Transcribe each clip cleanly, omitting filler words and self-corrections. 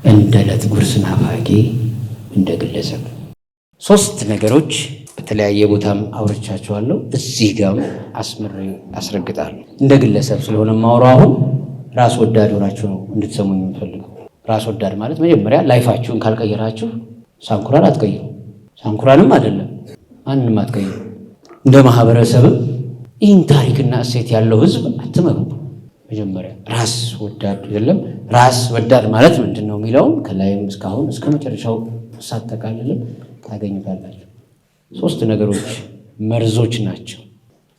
እንደለት ጉርስ ናፋቂ እንደ ግለሰብ 3 ነገሮች በተለያየ ቦታም አውርቻቸዋለሁ። እዚህ ጋር አስምሬ አስረግጣለሁ። እንደ ግለሰብ ስለሆነ ማውራው አሁን ራስ ወዳድ ሆናችሁ ነው እንድትሰሙኝ የምፈልገው። ራስ ወዳድ ማለት መጀመሪያ ላይፋችሁን ካልቀየራችሁ ሳንኩራን አትቀይሩ። ሳንኩራንም አይደለም ማንንም አትቀይሩ። እንደ ማህበረሰብም ይህን ታሪክና እሴት ያለው ህዝብ አትመሩ። መጀመሪያ ራስ ወዳድ አይደለም። ራስ ወዳድ ማለት ምንድን ነው የሚለውን ከላይም እስካሁን እስከ መጨረሻው ሳጠቃልልም ታገኙታላችሁ። 3 ነገሮች መርዞች ናቸው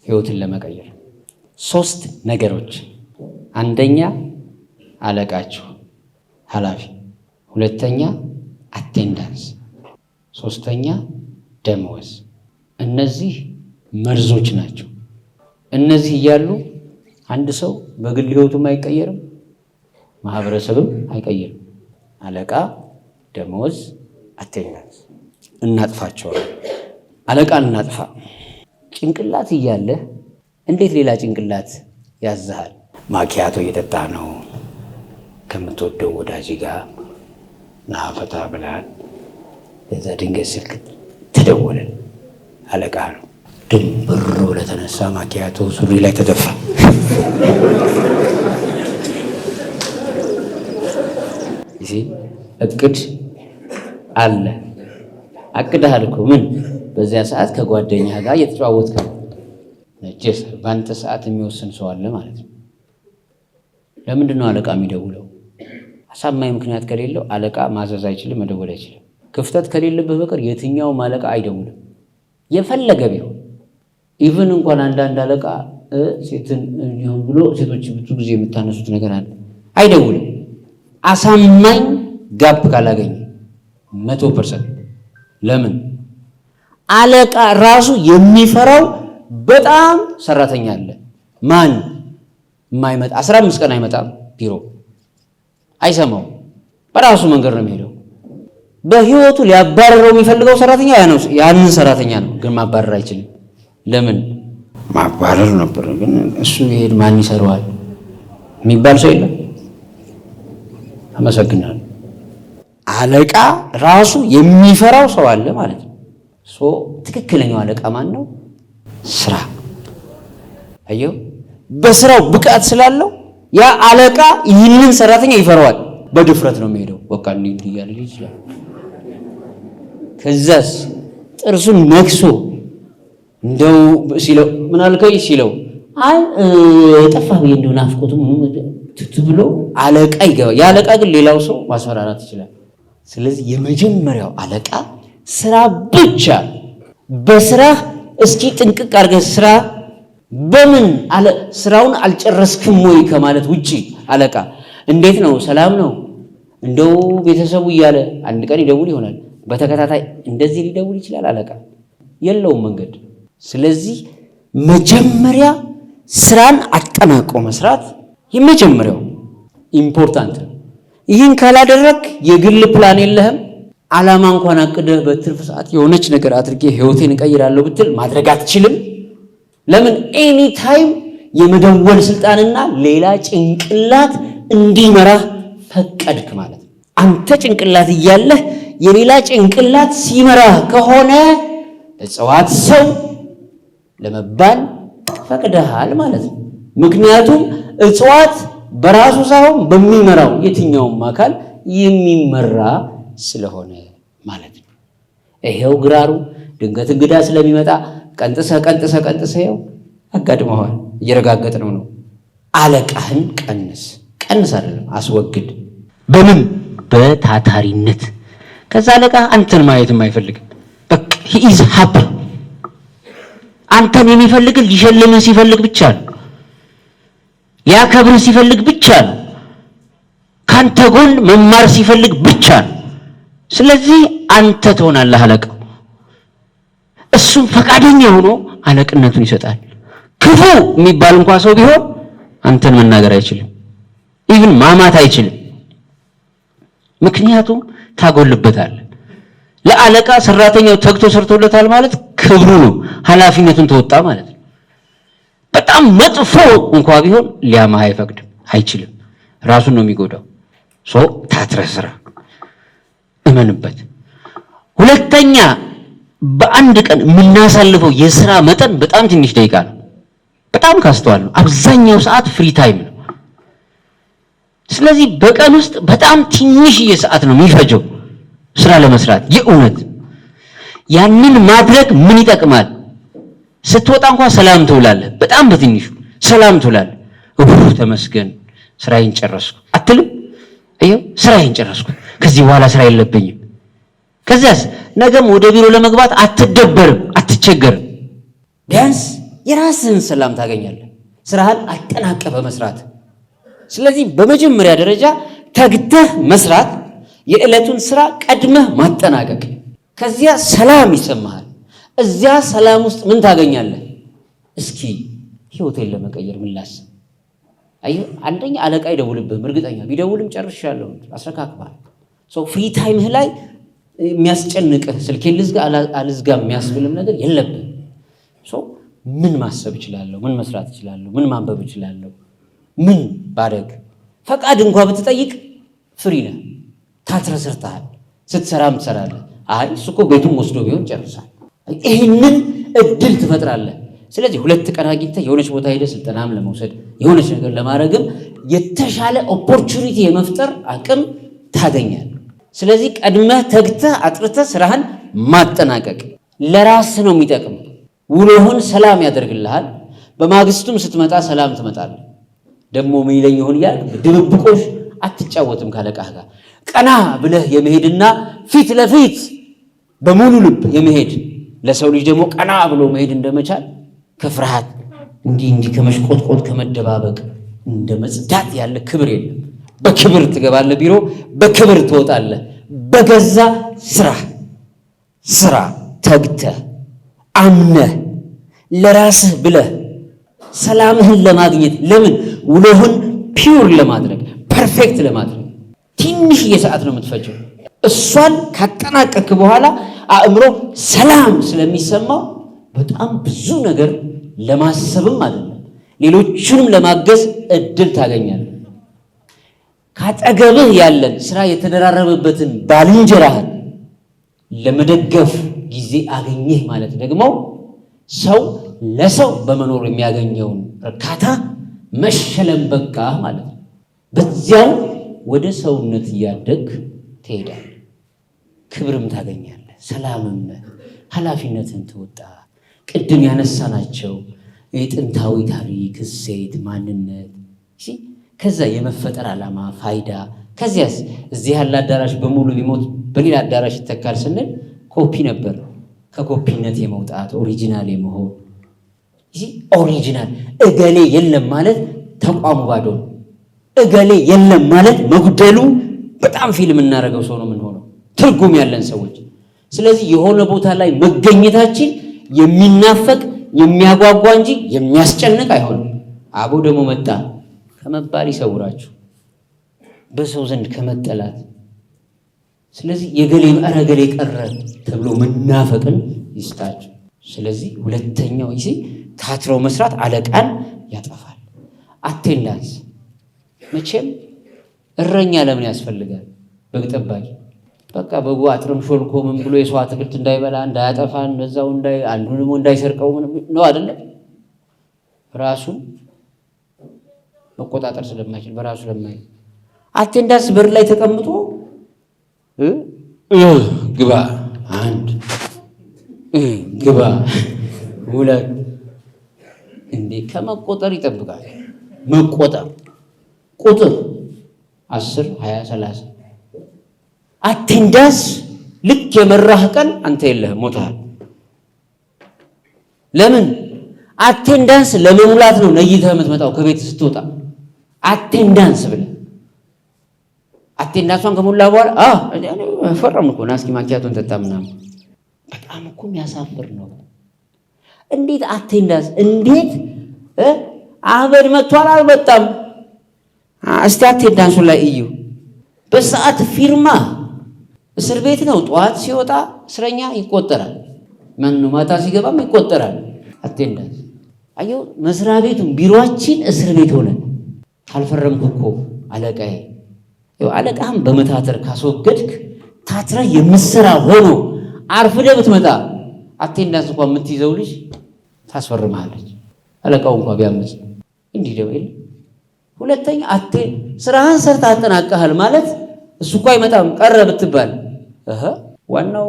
ህይወትን ለመቀየር። 3 ነገሮች። አንደኛ አለቃችሁ ኃላፊ፣ 2ኛ አቴንዳንስ፣ 3ኛ ደመወዝ። እነዚህ መርዞች ናቸው። እነዚህ እያሉ አንድ ሰው በግል ህይወቱም አይቀየርም፣ ማህበረሰብም አይቀየርም። አለቃ፣ ደመወዝ፣ አቴንዳንስ እናጥፋቸዋለን። አለቃን እናጥፋ። ጭንቅላት እያለ እንዴት ሌላ ጭንቅላት ያዝሃል? ማኪያቶ እየጠጣ ነው ከምትወደው ወዳጅ ጋር ና ፈታ ብላል። እዛ ድንገት ስልክ ተደወለ። አለቃ ነው። ድንብር ብለህ ተነሳ። ማኪያቶ ሱሪ ላይ ተደፋ። እቅድ አለ። አቅደሃል እኮ ምን? በዚያ ሰዓት ከጓደኛ ጋር እየተጨዋወትክ ነው። ነጀስ በአንተ ሰዓት የሚወስን ሰው አለ ማለት ነው። ለምንድን ነው አለቃ የሚደውለው? አሳማኝ ምክንያት ከሌለው አለቃ ማዘዝ አይችልም፣ መደወል አይችልም። ክፍተት ከሌለበት በቀር የትኛውም አለቃ አይደውልም፣ የፈለገ ቢሆን። ኢቭን እንኳን አንዳንድ አለቃ ሴትን ይሁን ብሎ ሴቶች ብዙ ጊዜ የምታነሱት ነገር አለ፣ አይደውልም። አሳማኝ ጋፕ ካላገኘ 100%። ለምን? አለቃ ራሱ የሚፈራው በጣም ሰራተኛ አለ። ማን የማይመጣ 15 ቀን አይመጣም ቢሮ አይሰማው፣ በራሱ መንገድ ነው የሚሄደው። በህይወቱ ሊያባረረው የሚፈልገው ሰራተኛ ያንን ሰራተኛ ነው፣ ግን ማባረር አይችልም። ለምን? ማባረር ነበር፣ ግን እሱ ይሄድ ማን ይሰራዋል የሚባል ሰው የለም። አመሰግናለሁ። አለቃ ራሱ የሚፈራው ሰው አለ ማለት ነው። ትክክለኛው አለቃ ማን ነው? ስራ። አየው፣ በስራው ብቃት ስላለው ያ አለቃ ይህንን ሰራተኛ ይፈራዋል። በድፍረት ነው የሚሄደው። በቃ እንዴት እያለ ይችላል። ከዛስ ጥርሱን ነክሶ እንደው ሲለው ምን አልከኝ ሲለው አይ ጠፋ ብዬ እንደው ናፍቆቱ ብሎ አለቃ ይገባል። ያ አለቃ ግን ሌላው ሰው ማስፈራራት ይችላል። ስለዚህ የመጀመሪያው አለቃ ስራ ብቻ። በስራ እስኪ ጥንቅቅ አድርገህ ስራ። በምን አለ ስራውን አልጨረስክም ወይ ከማለት ውጪ አለቃ እንዴት ነው ሰላም ነው እንደው ቤተሰቡ እያለ አንድ ቀን ይደውል ይሆናል። በተከታታይ እንደዚህ ሊደውል ይችላል። አለቃ የለውም መንገድ። ስለዚህ መጀመሪያ ስራን አጠናቆ መስራት የመጀመሪያው ኢምፖርታንት። ይህን ካላደረግ የግል ፕላን የለህም። ዓላማ እንኳን አቅደህ በትርፍ ሰዓት የሆነች ነገር አድርጌ ህይወቴን እቀይራለሁ ብትል ማድረግ አትችልም። ለምን? ኤኒ ታይም የመደወል ስልጣንና ሌላ ጭንቅላት እንዲመራህ ፈቀድክ ማለት ነው። አንተ ጭንቅላት እያለህ የሌላ ጭንቅላት ሲመራህ ከሆነ እጽዋት ሰው ለመባል ፈቅደሃል ማለት ነው። ምክንያቱም እጽዋት በራሱ ሳይሆን በሚመራው የትኛውም አካል የሚመራ ስለሆነ ማለት ነው። ይሄው ግራሩ ድንገት እንግዳ ስለሚመጣ ቀንጥሰ ይኸው አጋድመዋል። እየረጋገጥነው ነው። አለቃህን ቀንስ አይደለም አስወግድ። በምን? በታታሪነት። ከዛ አለቃ አንተን ማየትም አይፈልግም። በቃ he is happy። አንተን የሚፈልግ ሊሸልምህ ሲፈልግ ብቻ ነው። ሊያከብርህ ሲፈልግ ብቻ ነው። ካንተ ጎን መማር ሲፈልግ ብቻ ነው። ስለዚህ አንተ ትሆናለህ አለቃው። እሱም ፈቃደኛ ሆኖ አለቅነቱን ይሰጣል። ክፉ የሚባል እንኳን ሰው ቢሆን አንተን መናገር አይችልም፣ ኢቭን ማማት አይችልም። ምክንያቱም ታጎልበታለህ። ለአለቃ ሰራተኛው ተግቶ ሰርቶለታል ማለት ክብሩ ነው፣ ኃላፊነቱን ተወጣ ማለት ነው። በጣም መጥፎ እንኳን ቢሆን ሊያማህ አይፈቅድም፣ አይችልም። ራሱን ነው የሚጎዳው። ታትረህ ስራ። እመንበት። ሁለተኛ በአንድ ቀን የምናሳልፈው የሥራ መጠን በጣም ትንሽ ደቂቃ ነው። በጣም ካስተዋል ነው አብዛኛው ሰዓት ፍሪ ታይም ነው። ስለዚህ በቀን ውስጥ በጣም ትንሽዬ ሰዓት ነው የሚፈጀው ስራ ለመስራት። የእውነት ያንን ማድረግ ምን ይጠቅማል? ስትወጣ እንኳን ሰላም ትውላለህ። በጣም በትንሹ ሰላም ትውላለህ። ተመስገን ስራዬን ጨረስኩ አትልም? አየው ስራዬን ጨረስኩ፣ ከዚህ በኋላ ስራ የለብኝም። ከዚያስ ነገም ወደ ቢሮ ለመግባት አትደበርም፣ አትቸገርም። ቢያንስ የራስህን ሰላም ታገኛለህ ስራህን አጠናቀህ በመስራት። ስለዚህ በመጀመሪያ ደረጃ ተግተህ መስራት፣ የዕለቱን ስራ ቀድመህ ማጠናቀቅ። ከዚያ ሰላም ይሰማሃል። እዚያ ሰላም ውስጥ ምን ታገኛለህ? እስኪ ህይወቴን ለመቀየር ምን ላስብ? አየህ አንደኛ አለቃ ይደውልብህም፣ እርግጠኛ ቢደውልም ጨርሻለሁ አስረካክባል። ፍሪ ታይምህ ላይ የሚያስጨንቅህ ስልኬን ልዝጋ አልዝጋ የሚያስብልም ነገር የለብህም። ምን ማሰብ እችላለሁ? ምን መስራት እችላለሁ? ምን ማንበብ እችላለሁ? ምን ባደግ? ፈቃድ እንኳን ብትጠይቅ ፍሪ ነህ። ታትረሰርተሃል። ስትሰራም ትሰራለህ። አይ እሱ እኮ ቤቱን ወስዶ ቢሆን ጨርሳል። ይህንን እድል ትፈጥራለህ። ስለዚህ 2 ቀን አግኝተህ የሆነች ቦታ ሄደህ ስልጠናም ለመውሰድ የሆነች ነገር ለማድረግም የተሻለ ኦፖርቹኒቲ የመፍጠር አቅም ታገኛለህ። ስለዚህ ቀድመህ ተግተህ አጥርተህ ስራህን ማጠናቀቅ ለራስህ ነው የሚጠቅም። ውሎህን ሰላም ያደርግልሃል። በማግስቱም ስትመጣ ሰላም ትመጣለህ። ደግሞ ምን ይለኝ ይሆን እያልክ ድብብቆሽ አትጫወትም ካለቃህ ጋር። ቀና ብለህ የመሄድና ፊት ለፊት በሙሉ ልብ የመሄድ ለሰው ልጅ ደግሞ ቀና ብሎ መሄድ እንደመቻል ከፍርሃት እንዲህ ከመሽቆጥቆጥ ከመደባበቅ እንደ መጽዳት ያለ ክብር የለም። በክብር ትገባለህ ቢሮ፣ በክብር ትወጣለህ። በገዛ ስራ ተግተህ አምነህ ለራስህ ብለህ ሰላምህን ለማግኘት ለምን ውሎህን ፒውር ለማድረግ ፐርፌክት ለማድረግ ትንሽዬ ሰዓት ነው የምትፈጀው። እሷን ካጠናቀክ በኋላ አእምሮ ሰላም ስለሚሰማው በጣም ብዙ ነገር ለማሰብም አይደለም ሌሎችንም ለማገዝ እድል ታገኛለህ። ካጠገብህ ያለን ስራ የተደራረበበትን ባልንጀራህን ለመደገፍ ጊዜ አገኘህ ማለት ደግሞ ሰው ለሰው በመኖር የሚያገኘውን እርካታ መሸለም በቃ ማለት ነው። በዚያው ወደ ሰውነት እያደግ ትሄዳለህ። ክብርም ታገኛለህ፣ ሰላምም፣ ኃላፊነትን ትወጣ። ቅድም ያነሳናቸው የጥንታዊ ታሪክ፣ እሴት፣ ማንነት፣ ከዛ የመፈጠር ዓላማ፣ ፋይዳ። ከዚያስ እዚህ ያለ አዳራሽ በሙሉ ቢሞት በሌላ አዳራሽ ይተካል ስንል ኮፒ ነበር። ከኮፒነት የመውጣት ኦሪጂናል የመሆን ኦሪጂናል እገሌ የለም ማለት ተቋሙ ባዶ ነው። እገሌ የለም ማለት መጉደሉ በጣም ፊልም እናደርገው ሰው ነው የምንሆነው፣ ትርጉም ያለን ሰዎች። ስለዚህ የሆነ ቦታ ላይ መገኘታችን የሚናፈቅ የሚያጓጓ እንጂ የሚያስጨንቅ አይሆንም። አቦ ደግሞ መጣ ከመባል ይሰውራችሁ፣ በሰው ዘንድ ከመጠላት። ስለዚህ የገሌ ገሌ ቀረ ተብሎ መናፈቅን ይስጣችሁ። ስለዚህ ሁለተኛው ጊዜ ታትረው መስራት አለቃን ያጠፋል። አቴንዳንስ መቼም እረኛ ለምን ያስፈልጋል? በግ ጠባቂ በቃ በጉ አጥርም ሾልኮ ምን ብሎ የሰው አትክልት እንዳይበላ እንዳያጠፋን በዛው አንዱ ደግሞ እንዳይሰርቀው ነው አይደለ? ራሱን መቆጣጠር ስለማይችል በራሱ ለማይ አቴንዳንስ በር ላይ ተቀምጦ ግባ 1 ግባ 2 እንዴ ከመቆጠር ይጠብቃል። መቆጠር ቁጥር 10 20 30 አቴንዳንስ ልክ የመራህ ቀን አንተ የለህም ሞተሃል። ለምን? አቴንዳንስ ለመሙላት ነው ነይተህ የምትመጣው ከቤት ስትወጣ አቴንዳንስ ብለህ አቴንዳንሷን ከሞላ በኋላ ፈረም እኮ ና እስኪ ማኪያቶን ጠጣ ምናምን። በጣም እኮ የሚያሳፍር ነው። እንዴት አቴንዳንስ እንዴት አህመድ መጥቷል አልመጣም? እስቲ አቴንዳንሱን ላይ እዩ። በሰዓት ፊርማ እስር ቤት ነው። ጠዋት ሲወጣ እስረኛ ይቆጠራል፣ ማታ ሲገባም ይቆጠራል። አቴንዳንስ አየው። መስሪያ ቤቱን ቢሮአችን እስር ቤት ሆነ። ካልፈረምክ እኮ አለቃዬ፣ አለቃህም በመታተር ካስወገድክ ታትራ የምትሰራ ሆኖ አርፍደህ ብትመጣ አቴንዳንስ እንኳን የምትይዘው ልጅ ታስፈርምሃለች። አለቃው እንኳን ቢያመጽ እንዲህ ደው የለ። ሁለተኛ ስራህን ሰርተህ አጠናቀሃል ማለት እሱ እኮ አይመጣም ቀረ ብትባል ዋናው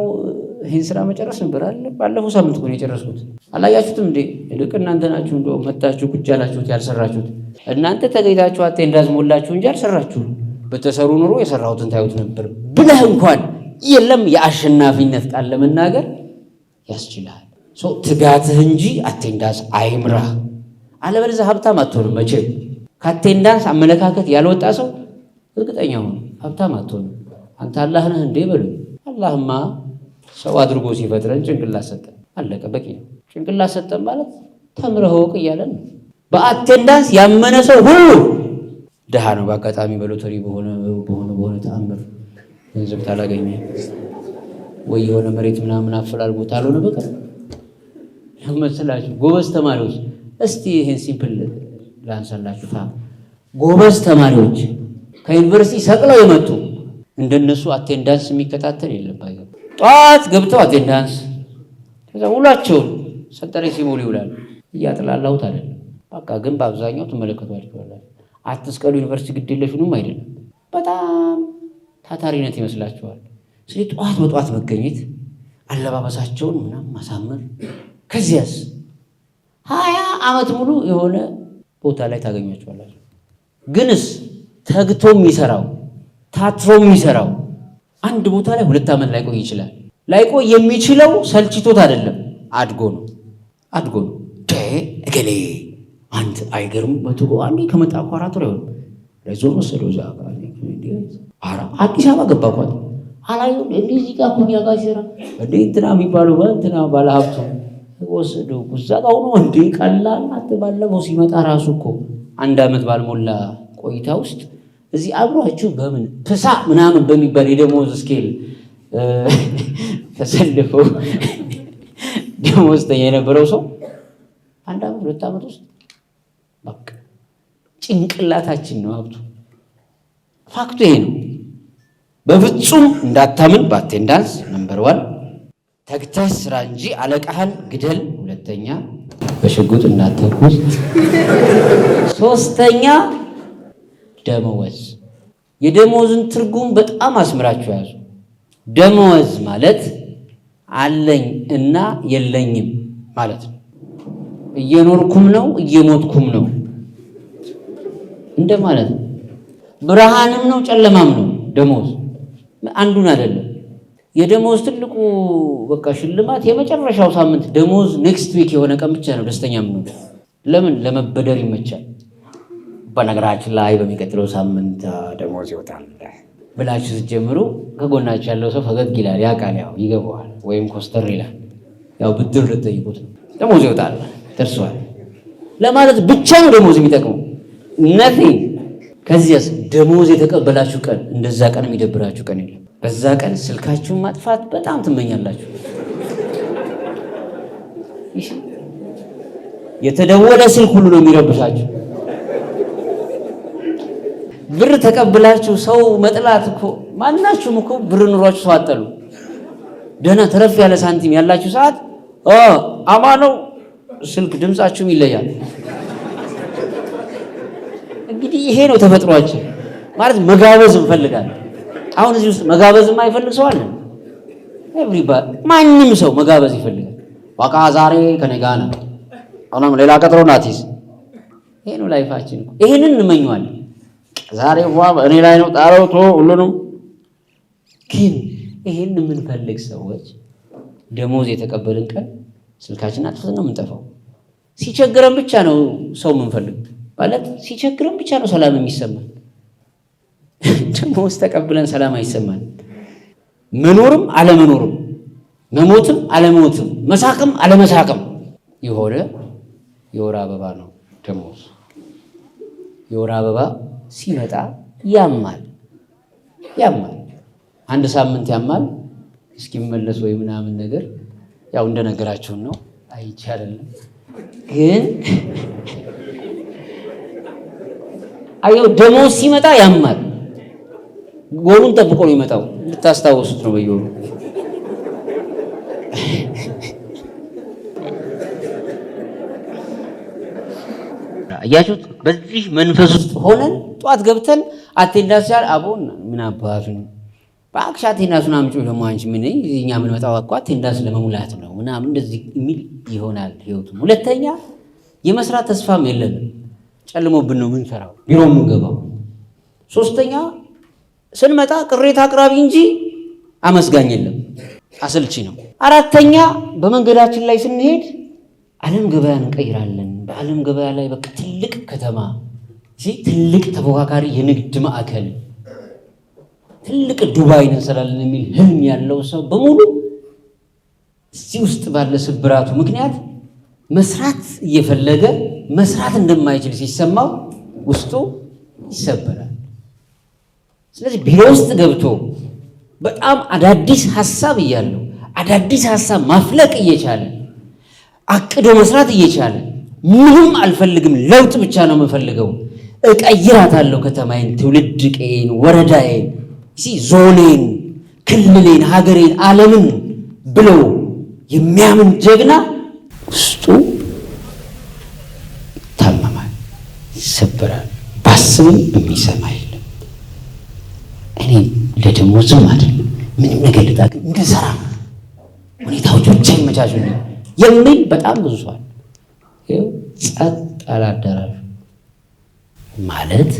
ይህን ስራ መጨረስ ነበር አለ። ባለፈው ሳምንት እኮ ነው የጨረስኩት። አላያችሁትም እንዴ? ልክ እናንተ ናችሁ እንደው መጣችሁ ቁጭ ያላችሁት ያልሰራችሁት። እናንተ ተገኝታችሁ አቴንዳንስ ሞላችሁ እንጂ አልሰራችሁም። በተሰሩ ኑሮ የሰራሁትን ታዩት ነበር ብለህ እንኳን የለም የአሸናፊነት ቃል ለመናገር ያስችላል። ትጋትህ እንጂ አቴንዳንስ አይምራህ። አለበለዚያ ሀብታም አትሆንም። መቼም ከአቴንዳንስ አመለካከት ያልወጣ ሰው እርግጠኛ ሁኑ ሀብታም አትሆንም። አንተ አላህ ነህ እንዴ በሉ። አላህማ ሰው አድርጎ ሲፈጥረን ጭንቅላት ሰጠን፣ አለቀ በቂ ነው። ጭንቅላት ሰጠን ማለት ተምረህ ወቅ እያለን ነው። በአቴንዳንስ ያመነ ሰው ሁሉ ድሃ ነው። በአጋጣሚ በሎተሪ በሆነ ተአምር ገንዘብ ታላገኘ ወይ የሆነ መሬት ምናምን አፈላልጎት አልሆነ በቀር መስላችሁ። ጎበዝ ተማሪዎች እስቲ ይሄን ሲምፕል ላንሳላችሁ። ጎበዝ ተማሪዎች ከዩኒቨርሲቲ ሰቅለው የመጡ እንደነሱ አቴንዳንስ የሚከታተል የለም። ጠዋት ገብተው አቴንዳንስ ከዛ ውሏቸውን ሰጠሬ ሲሞሉ ይውላሉ። እያጥላላሁት አይደለም በቃ ግን በአብዛኛው ትመለከቷቸዋላችሁ። አትስቀሉ ዩኒቨርሲቲ ግዴለሽንም አይደለም በጣም ታታሪነት ይመስላችኋል። ስለዚህ ጠዋት በጠዋት መገኘት፣ አለባበሳቸውን ምናምን ማሳመር። ከዚያስ 20 ዓመት ሙሉ የሆነ ቦታ ላይ ታገኛቸዋላችሁ። ግንስ ተግቶ የሚሰራው ታትሮ የሚሰራው አንድ ቦታ ላይ 2 ዓመት ላይቆይ ይችላል። ላይቆይ የሚችለው ሰልችቶት አይደለም አድጎ ነው። እገሌ አንተ አይገርም በትጎ አንዴ ከመጣ እኮ 4 ወር ይሆን ለዞን ወሰደው እዛ አዲስ አበባ ገባ እኮ አላየሁም እንደዚህ ጋር እኮ እኛ ጋር ሲሰራ እንደ እንትና የሚባለው እንትና ባለሀብቱ ወሰደው እዛ ጋር ሆኖ እንደ ቀላል አትባለፈው ሲመጣ ራሱ እኮ 1 ዓመት ባልሞላ ቆይታ ውስጥ እዚህ አብሯችሁ በምን ፍሳ ምናምን በሚባል የደሞዝ ስኬል ተሰልፈው ደሞዝተኛ የነበረው ሰው 1 ዓመት 2 ዓመት ውስጥ በቃ ጭንቅላታችን ነው ሀብቱ። ፋክቱ ይሄ ነው። በፍጹም እንዳታምን በአቴንዳንስ ነምበር 1 ተግተህ ስራ እንጂ አለቃህን ግደል። 2ኛ በሽጉጥ እንዳትተኩስ። 3ኛ ደመወዝ። የደመወዝን ትርጉም በጣም አስምራችሁ ያዙ። ደመወዝ ማለት አለኝ እና የለኝም ማለት ነው። እየኖርኩም ነው እየሞትኩም ነው እንደማለት ነው። ብርሃንም ነው ጨለማም ነው ደመወዝ። አንዱን አይደለም። የደመወዝ ትልቁ በቃ ሽልማት የመጨረሻው ሳምንት ደመወዝ ኔክስት ዊክ የሆነ ቀን ብቻ ነው ደስተኛ ምን። ለምን? ለመበደር ይመቻል። በነገራችን ላይ በሚቀጥለው ሳምንት ደመወዝ ይወጣል ብላችሁ ስትጀምሩ ከጎናችሁ ያለው ሰው ፈገግ ይላል፣ ያውቃል፣ ያው ይገባዋል፣ ወይም ኮስተር ይላል። ያው ብድር ልትጠይቁት ነው። ደመወዝ ይወጣል ደርሷል ለማለት ብቻ ነው ደመወዝ የሚጠቅመው። nothing። ከዚያስ ደመወዝ የተቀበላችሁ ቀን እንደዛ ቀን የሚደብራችሁ ቀን የለም። በዛ ቀን ስልካችሁን ማጥፋት በጣም ትመኛላችሁ። የተደወለ ስልክ ሁሉ ነው የሚረብሻችሁ። ብር ተቀብላችሁ ሰው መጥላት እኮ ማናችሁም እኮ ብር ኑሯችሁ ሰው አጠሉ። ደህና ተረፍ ያለ ሳንቲም ያላችሁ ሰዓት አማነው ስልክ ድምጻችሁም ይለያል። እንግዲህ ይሄ ነው ተፈጥሯችን ማለት። መጋበዝ እንፈልጋለን። አሁን እዚህ ውስጥ መጋበዝ የማይፈልግ ሰው አለ? ኤቭሪባዲ ማንም ሰው መጋበዝ ይፈልጋል። በቃ ዛሬ ከኔ ጋር ነው አሁንም ሌላ ቀጠሮ ናቲስ። ይሄ ነው ላይፋችን። ይሄንን እንመኘዋለን። ዛሬ እኔ ላይ ነው ጣረውቶ ሁሉንም። ግን ይሄን የምንፈልግ ሰዎች ደሞዝ የተቀበልን ቀን ስልካችን አጥፍተን ነው የምንጠፋው። ሲቸግረን ብቻ ነው ሰው የምንፈልግ ማለት ሲቸግረን ብቻ ነው ሰላም የሚሰማን። ደሞዝ ተቀብለን ሰላም አይሰማን። መኖርም አለመኖርም፣ መሞትም አለመሞትም፣ መሳቅም አለመሳቅም የሆነ የወር አበባ ነው ደሞዝ። የወር አበባ ሲመጣ ያማል። 1 ሳምንት ያማል እስኪመለስ ወይ ምናምን ነገር ያው እንደነገራችሁን ነው አይቻልም። ግን አየው ደሞዝ ሲመጣ ያማል። ጎሉን ጠብቆ ነው የሚመጣው። እንድታስታውሱት ነው በየወሩ። አያችሁት? በዚህ መንፈስ ውስጥ ሆነን ጧት ገብተን አቴንዳንስ ያል አቦን ምን አባቱን በአክሽ አቴንዳንሱን አምጪው ደግሞ አንቺ ምን እኛ ምን መጣው እኮ አቴንዳንስ ለመሙላት ነው ምናምን እንደዚህ የሚል ይሆናል ህይወቱ። ሁለተኛ የመስራት ተስፋም የለንም፣ ጨልሞብን ነው የምንሰራው ቢሮ የምንገባው። ሶስተኛ ስንመጣ ቅሬታ አቅራቢ እንጂ አመስጋኝ የለም፣ አሰልቺ ነው። አራተኛ በመንገዳችን ላይ ስንሄድ ዓለም ገበያ እንቀይራለን። በዓለም ገበያ ላይ በቃ ትልቅ ከተማ ትልቅ ተፎካካሪ የንግድ ማዕከል ትልቅ ዱባይ እንሰራለን የሚል ህልም ያለው ሰው በሙሉ እዚህ ውስጥ ባለ ስብራቱ ምክንያት መስራት እየፈለገ መስራት እንደማይችል ሲሰማው ውስጡ ይሰበራል። ስለዚህ ቢሮ ውስጥ ገብቶ በጣም አዳዲስ ሐሳብ እያለው አዳዲስ ሐሳብ ማፍለቅ እየቻለ አቅዶ መስራት እየቻለ ምንም አልፈልግም ለውጥ ብቻ ነው የምፈልገው እቀይራታለሁ ከተማዬን፣ ትውልድ ቀዬን፣ ወረዳዬን፣ ዞኔን፣ ክልሌን፣ ሀገሬን፣ ዓለምን ብሎ የሚያምን ጀግና ውስጡ ይታመማል፣ ይሰበራል። ባስብም የሚሰማ የለም። እኔ ለደሞዝም አይደለም ምንም ነገር ልታገኝ እንድሰራ ሁኔታዎች ብቻ ይመቻቹልኝ የሚል በጣም ብዙ ሰው አለ። ጸጥ አላደራሹ ማለት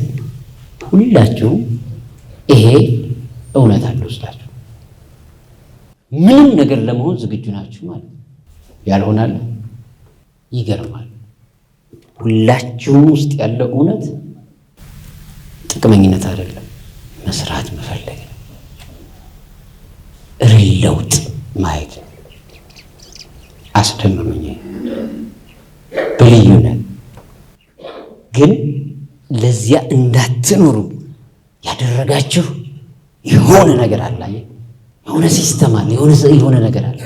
ሁላችሁም ይሄ እውነት አለ ውስጣችሁ። ምንም ነገር ለመሆን ዝግጁ ናችሁ ማለት ያልሆናል። ይገርማል። ሁላችሁም ውስጥ ያለው እውነት ጥቅመኝነት አይደለም፣ መስራት መፈለግ ነው። ለውጥ ማየት ነው። አስደመመኝ በልዩነት ግን ለዚያ እንዳትኖሩ ያደረጋችሁ የሆነ ነገር አለ። የሆነ ሲስተም አለ፣ የሆነ ነገር አለ።